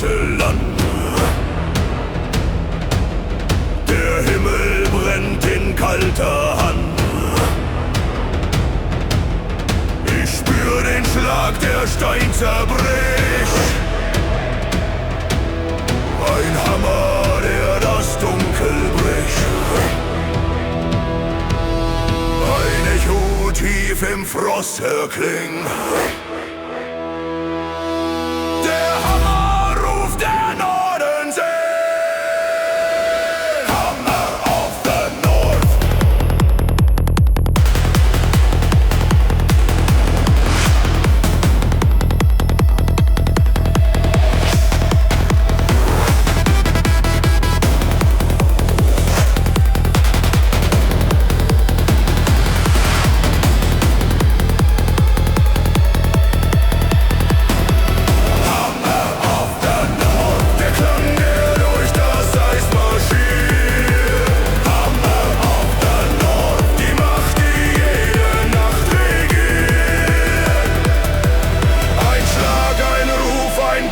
Beutel an. Der Himmel brennt in kalter Hand. Ich spür den Schlag, der Stein zerbricht. Ein Hammer, der das Dunkel bricht. Ein Echo tief im Frost erklingt. Der Hammer ruft der Nordensee. Hammer of the North.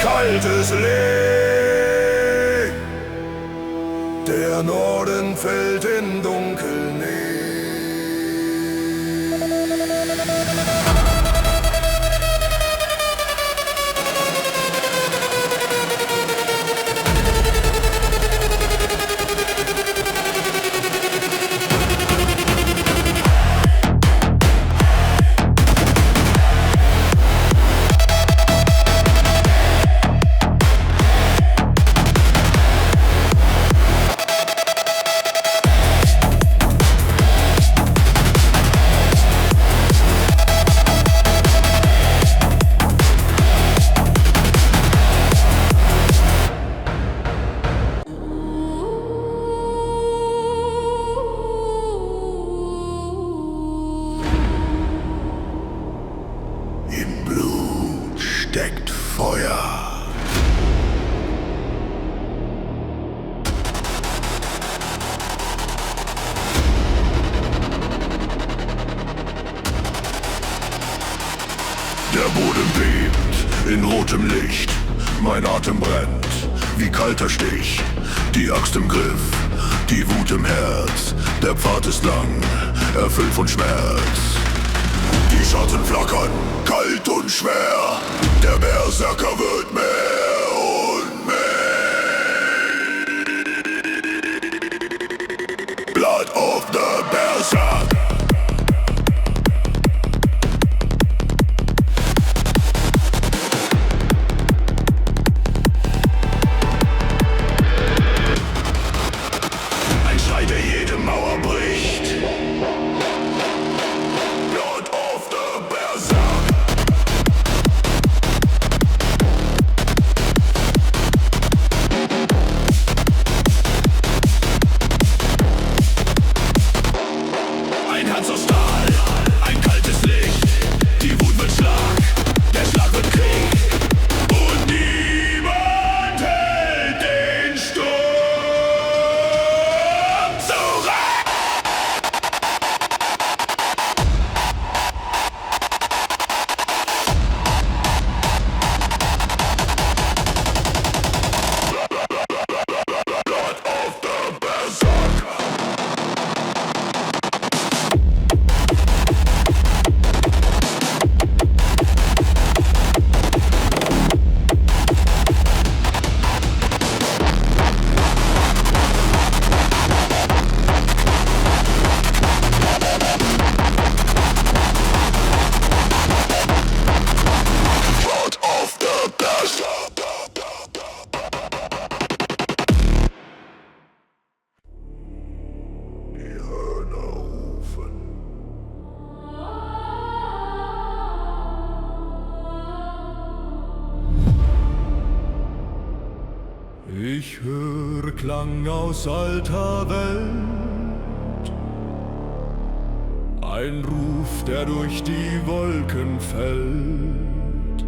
Kaltes Licht. Der Norden fällt in Dunkel nieder. Im Blut steckt Feuer. Der Boden bebt in rotem Licht. Mein Atem brennt wie kalter Stich. Die Axt im Griff, die Wut im Herz. Der Pfad ist lang, erfüllt von Schmerz. Die Schatten flackern, kalt und schwer. Der Berserker wird mehr und mehr. Blood of the Berserk. Ein Schrei, der jede Mauer bricht. Ich höre Klang aus alter Welt, ein Ruf, der durch die Wolken fällt.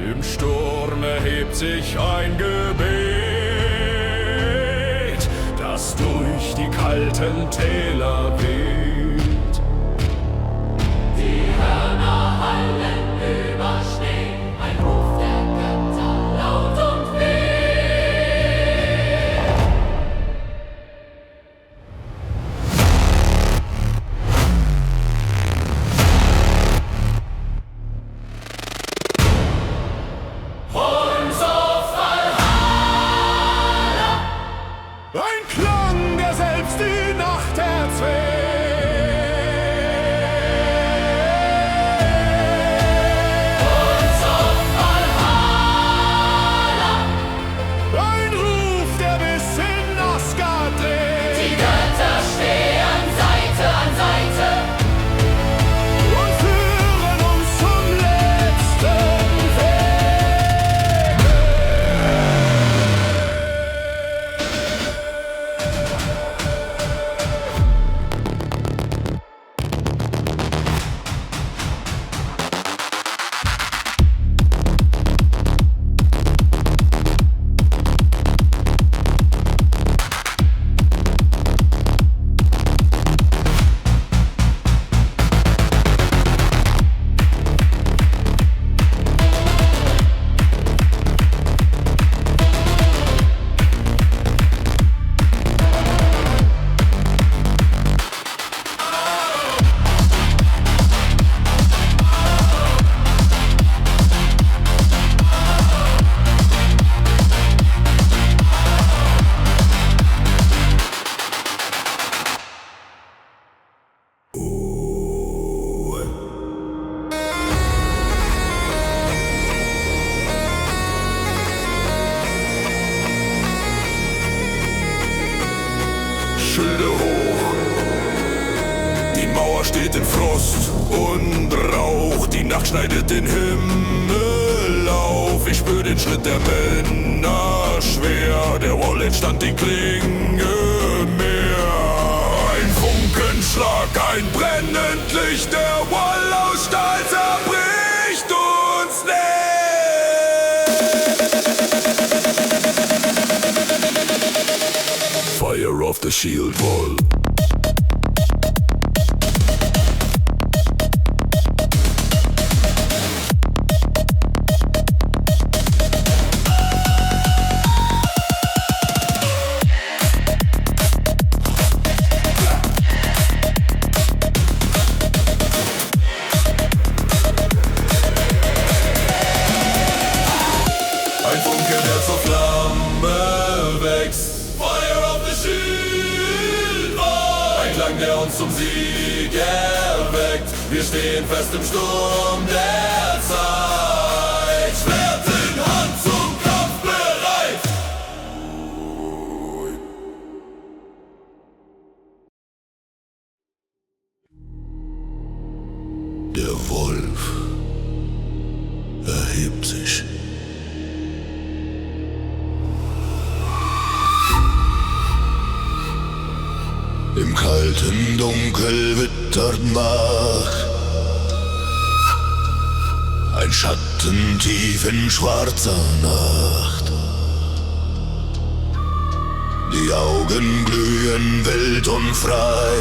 Im Sturm erhebt sich ein Gebet, das durch die kalten Täler weht. Die Hörner hallen über Schnee, ein Ruf der Götter laut und die Nacht schneidet den Himmel auf. Ich spür den Schritt der Männer schwer. Der Wallet stand die Klinge mehr. Ein Funkenschlag, ein brennend Licht. Der Wall aus Stahl zerbricht uns nicht. Fire of the shield wall. Zum Sieg erweckt. Wir stehen fest im Sturm der Zeit. Schwert in Hand, zum Kampf bereit. Der Wolf erhebt sich. Im kalten Dunkel wittert Nacht, ein Schatten tief in schwarzer Nacht. Die Augen glühen wild und frei.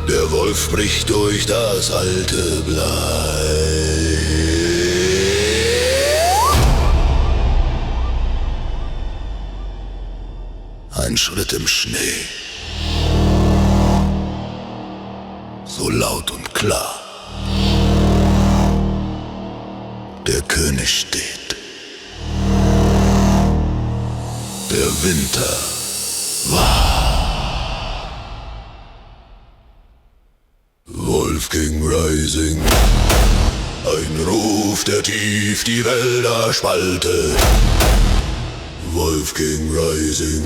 Der Wolf bricht durch das alte Blei. Ein Schritt im Schnee, so laut und klar. Der König steht. Der Winter war. Wolf King Rising, ein Ruf, der tief die Wälder spaltet. Wolf King Rising,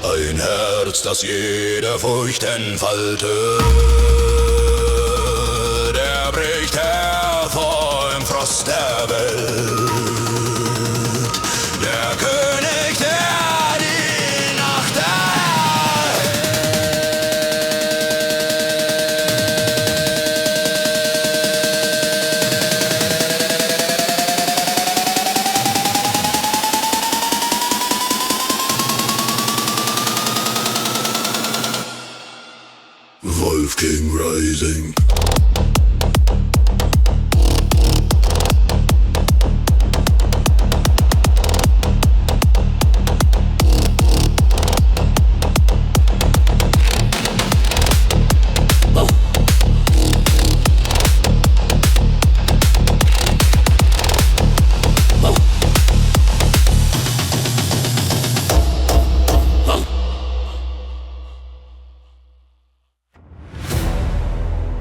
ein Herz, das jede Furcht entfaltet. Der bricht hervor im Frost der Welt. Der König, der die Nacht Wolf King Rising.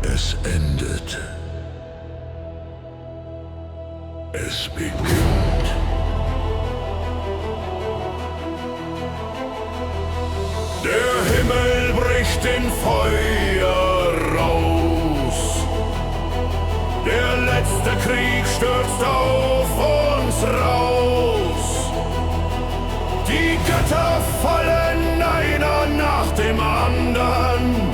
Es endet. Es beginnt. Der Himmel bricht in Feuer raus. Der letzte Krieg stürzt auf uns raus. Die Götter fallen einer nach dem anderen.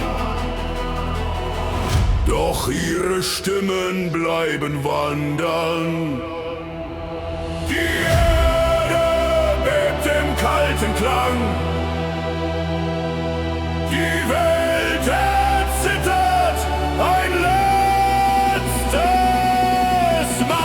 Doch ihre Stimmen bleiben wandern. Die Erde bebt im kalten Klang. Die Welt erzittert ein letztes Mal.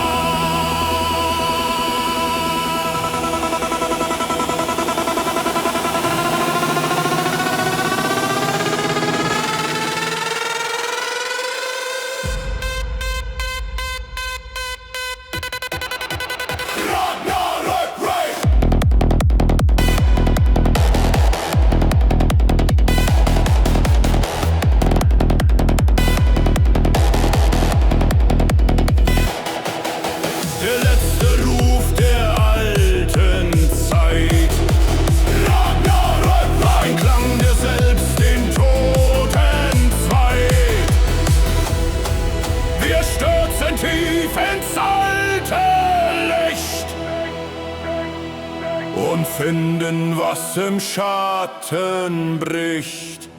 blicken tief ins alte Licht und finden, was im Schatten bricht.